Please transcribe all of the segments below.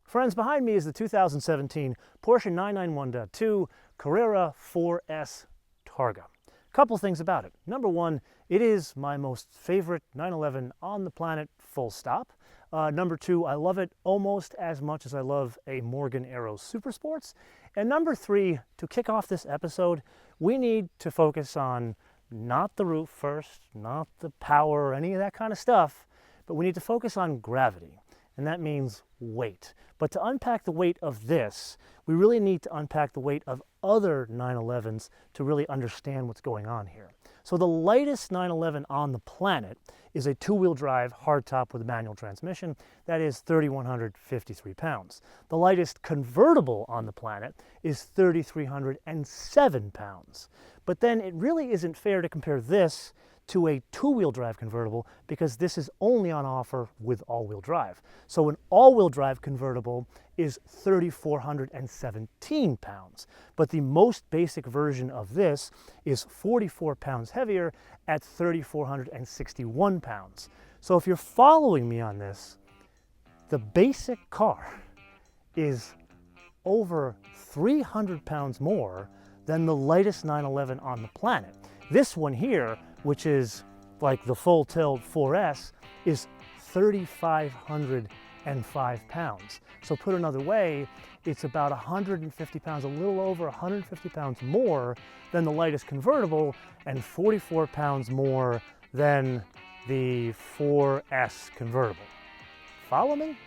Friends, behind me is the 2017 Porsche 991.2 Carrera 4S Targa. A couple things about it. Number one, it is my most favorite 911 on the planet, full stop. Number two, I love it almost as much as I love a Morgan Aero Super Sports. And number three, to kick off this episode, we need to focus on not the roof first, not the power or any of that kind of stuff, but we need to focus on gravity. And that means weight. But to unpack the weight of this, we really need to unpack the weight of other 911s to really understand what's going on here. So the lightest 911 on the planet is a two-wheel drive hardtop with a manual transmission. That is 3,153 pounds. The lightest convertible on the planet is 3,307 pounds. But then it really isn't fair to compare this to a two-wheel drive convertible because this is only on offer with all-wheel drive. So an all-wheel drive convertible is 3,417 pounds. But the most basic version of this is 44 pounds heavier at 3,461 pounds. So if you're following me on this, the basic car is over 300 pounds more than the lightest 911 on the planet. This one here, which is like the full-tilt 4S, is 3,505 pounds. So put another way, it's about 150 pounds, a little over 150 pounds more than the lightest convertible and 44 pounds more than the 4S convertible. Follow me?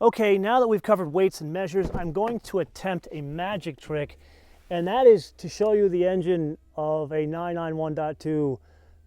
Okay, now that we've covered weights and measures, I'm going to attempt a magic trick, and that is to show you the engine of a 991.2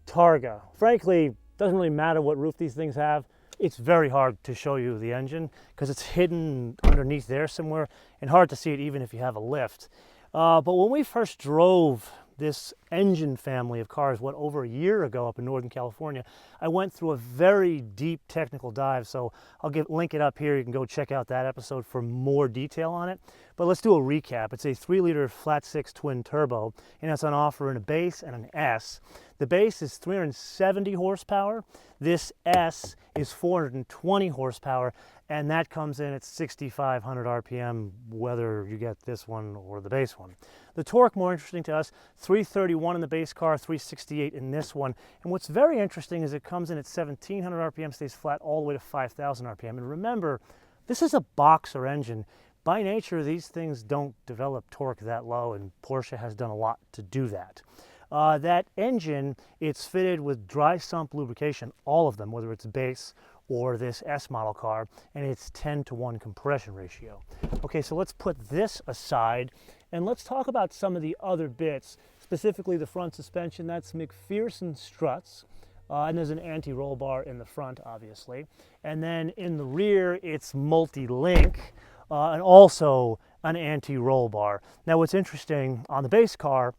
Targa. Frankly, it doesn't really matter what roof these things have. It's very hard to show you the engine because it's hidden underneath there somewhere and hard to see it even if you have a lift. But when we first drove this engine family of cars, over a year ago up in Northern California, I went through a very deep technical dive, so I'll link it up here. You can go check out that episode for more detail on it. But let's do a recap. It's a 3-liter flat-six twin turbo, and it's on offer in a base and an S. The base is 370 horsepower. This S is 420 horsepower, and that comes in at 6,500 RPM, whether you get this one or the base one. The torque, more interesting to us, 331 in the base car, 368 in this one. And what's very interesting is it comes in at 1,700 RPM, stays flat all the way to 5,000 RPM. And remember, this is a boxer engine. By nature, these things don't develop torque that low, and Porsche has done a lot to do that. That engine, it's fitted with dry sump lubrication, all of them, whether it's base or this S model car, and it's 10-to-1 compression ratio. Okay, so let's put this aside and let's talk about some of the other bits, specifically the front suspension. That's McPherson struts, and there's an anti-roll bar in the front, obviously. And then in the rear, it's multi-link, and also an anti-roll bar. Now, what's interesting, on the base car,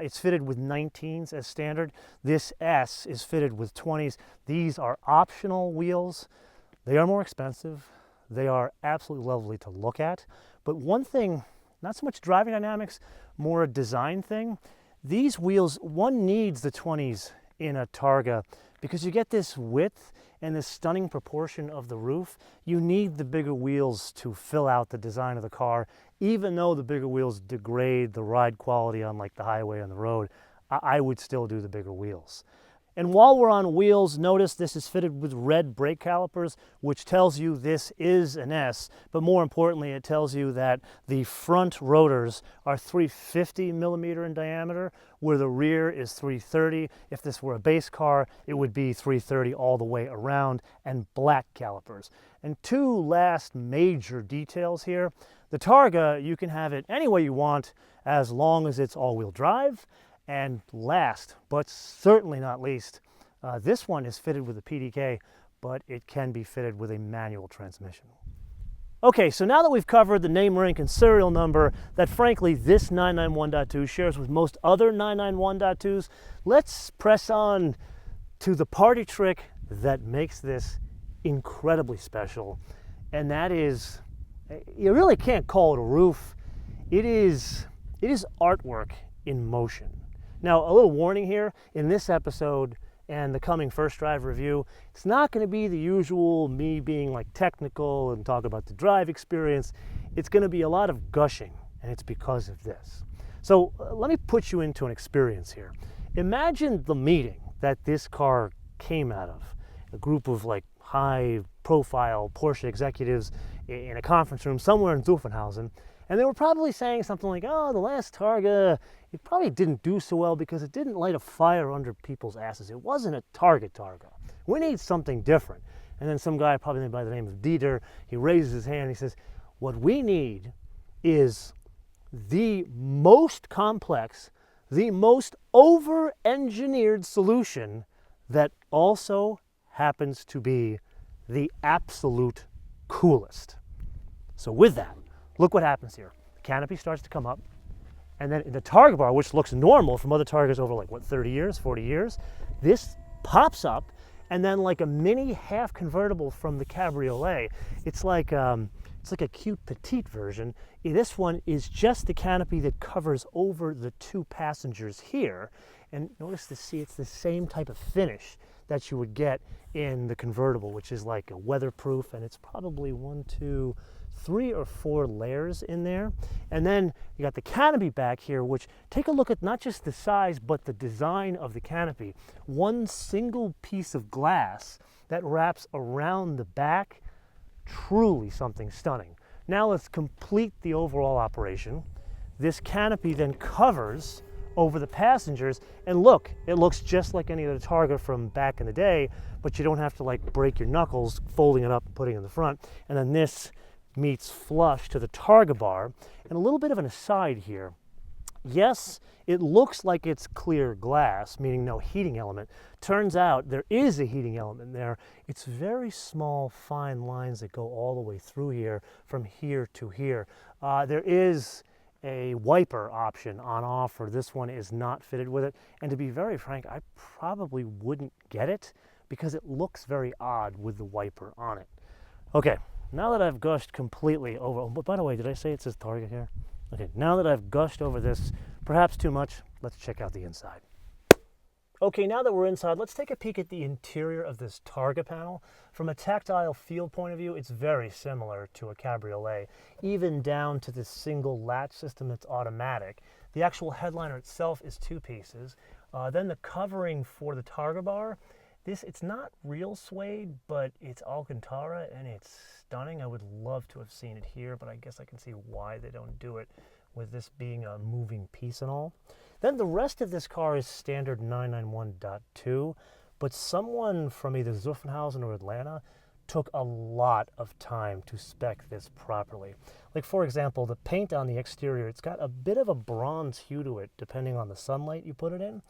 it's fitted with 19s as standard. This S is fitted with 20s. These are optional wheels. They are more expensive. They are absolutely lovely to look at. But one thing, not so much driving dynamics, more a design thing. These wheels, one needs the 20s in a Targa because you get this width and this stunning proportion of the roof. You need the bigger wheels to fill out the design of the car, even though the bigger wheels degrade the ride quality on like the highway and the road. I would still do the bigger wheels. And while we're on wheels, notice this is fitted with red brake calipers, which tells you this is an S, but more importantly, it tells you that the front rotors are 350 millimeter in diameter, where the rear is 330. If this were a base car, it would be 330 all the way around, and black calipers. And two last major details here. The Targa, you can have it any way you want as long as it's all-wheel drive. And last, but certainly not least, this one is fitted with a PDK, but it can be fitted with a manual transmission. Okay, so now that we've covered the name, rank, and serial number that frankly this 991.2 shares with most other 991.2s, let's press on to the party trick that makes this incredibly special. And that is, you really can't call it a roof. It is artwork in motion. Now, a little warning here, in this episode, and the coming first drive review, it's not going to be the usual me being like technical and talk about the drive experience. It's going to be a lot of gushing, and it's because of this. So let me put you into an experience here. Imagine the meeting that this car came out of. A group of like high profile Porsche executives in a conference room somewhere in Zuffenhausen, and they were probably saying something like, oh, the last Targa, it probably didn't do so well because it didn't light a fire under people's asses. It wasn't a Target Targa. We need something different. And then some guy, probably by the name of Dieter, he raises his hand and he says, what we need is the most complex, the most over-engineered solution that also happens to be the absolute coolest. So with that, look what happens here. The canopy starts to come up, and then the Targa bar, which looks normal from other Targas over like, what, 30 years, 40 years, this pops up, and then like a mini half convertible from the Cabriolet, it's like a cute petite version. This one is just the canopy that covers over the two passengers here. And notice the seat, it's the same type of finish that you would get in the convertible, which is like a weatherproof, and it's probably 1, 2, 3 or 4 layers in there. And then you got the canopy back here, which take a look at not just the size, but the design of the canopy. One single piece of glass that wraps around the back, truly something stunning. Now let's complete the overall operation. This canopy then covers over the passengers, and look, it looks just like any other Targa from back in the day, but you don't have to like break your knuckles folding it up and putting it in the front. And then this meets flush to the Targa bar. And a little bit of an aside here. Yes, it looks like it's clear glass, meaning no heating element. Turns out there is a heating element there. It's very small, fine lines that go all the way through here, from here to here. There is a wiper option on offer. This one is not fitted with it. And to be very frank, I probably wouldn't get it because it looks very odd with the wiper on it. Okay, now that I've gushed completely over, but by the way, did I say it says Targa here? Okay, now that I've gushed over this, perhaps too much, let's check out the inside. Okay, now that we're inside, let's take a peek at the interior of this Targa panel. From a tactile feel point of view, it's very similar to a Cabriolet, even down to this single latch system that's automatic. The actual headliner itself is 2 pieces. Then the covering for the Targa bar, it's not real suede, but it's Alcantara, and it's stunning. I would love to have seen it here, but I guess I can see why they don't do it with this being a moving piece and all. Then the rest of this car is standard 991.2, but someone from either Zuffenhausen or Atlanta took a lot of time to spec this properly. Like, for example, the paint on the exterior, it's got a bit of a bronze hue to it, depending on the sunlight you put it in.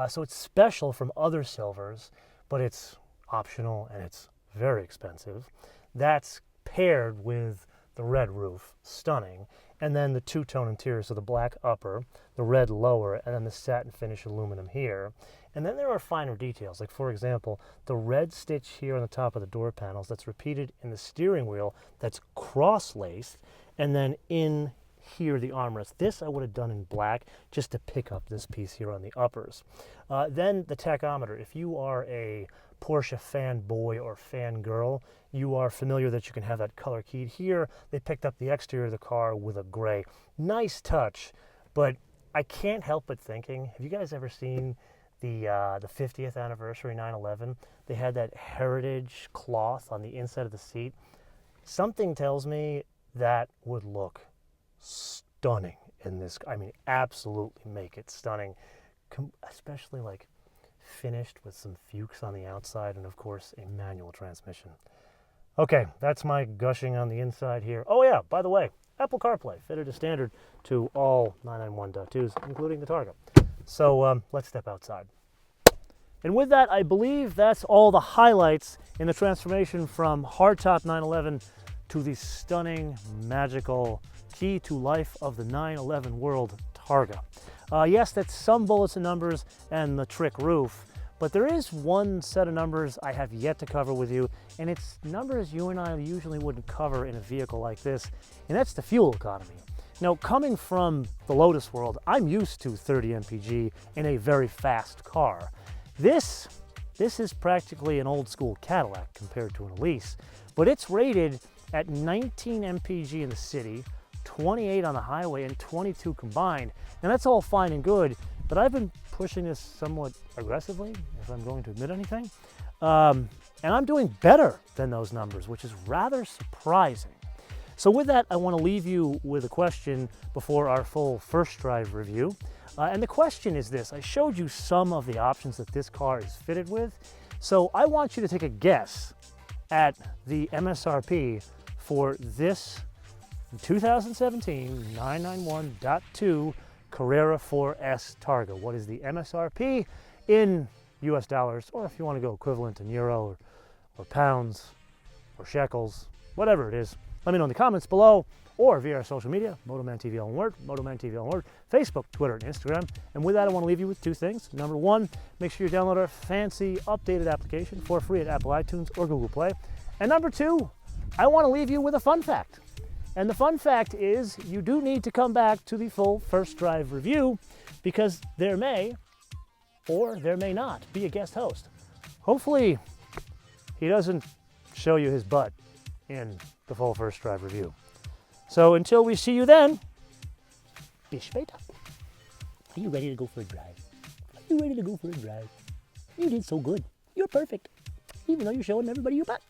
So it's special from other silvers, but it's optional and it's very expensive. That's paired with the red roof, stunning, and then the 2-tone interior, so the black upper, the red lower, and then the satin finish aluminum here. And then there are finer details, like for example, the red stitch here on the top of the door panels that's repeated in the steering wheel that's cross-laced, and then in here the armrest. This I would have done in black just to pick up this piece here on the uppers. Then the tachometer. If you are a Porsche fanboy or fangirl, you are familiar that you can have that color keyed here. They picked up the exterior of the car with a gray. Nice touch, but I can't help but thinking, have you guys ever seen the 50th anniversary 911? They had that heritage cloth on the inside of the seat. Something tells me that would look stunning in this. I mean, absolutely make it stunning, especially like finished with some Fuchs on the outside and of course a manual transmission. Okay, that's my gushing on the inside here. Oh yeah, by the way, Apple CarPlay fitted as standard to all 991.2s, including the Targa. So let's step outside. And with that, I believe that's all the highlights in the transformation from hardtop 911 to the stunning, magical key to life of the 911 world, Targa. Yes, that's some bullets and numbers and the trick roof, but there is one set of numbers I have yet to cover with you, and it's numbers you and I usually wouldn't cover in a vehicle like this, and that's the fuel economy. Now, coming from the Lotus world, I'm used to 30 mpg in a very fast car. This this is practically an old school Cadillac compared to an Elise, but it's rated at 19 mpg in the city, 28 on the highway, and 22 combined. Now that's all fine and good, but I've been pushing this somewhat aggressively, if I'm going to admit anything. And I'm doing better than those numbers, which is rather surprising. So with that, I want to leave you with a question before our full first drive review. And the question is this: I showed you some of the options that this car is fitted with. So I want you to take a guess at the MSRP for this 2017 991.2 Carrera 4S Targa. What is the MSRP in US dollars, or if you want to go equivalent in euro or pounds or shekels, whatever it is. Let me know in the comments below or via our social media, MotoManTV all one word, MotoManTV all one word, Facebook, Twitter, and Instagram. And with that, I want to leave you with two things. Number one, make sure you download our fancy updated application for free at Apple iTunes or Google Play. And number two, I want to leave you with a fun fact. And the fun fact is you do need to come back to the full first drive review because there may or there may not be a guest host. Hopefully he doesn't show you his butt in the full first drive review. So until we see you then, bis später. Are you ready to go for a drive? Are you ready to go for a drive? You did so good. You're perfect. Even though you're showing everybody your butt.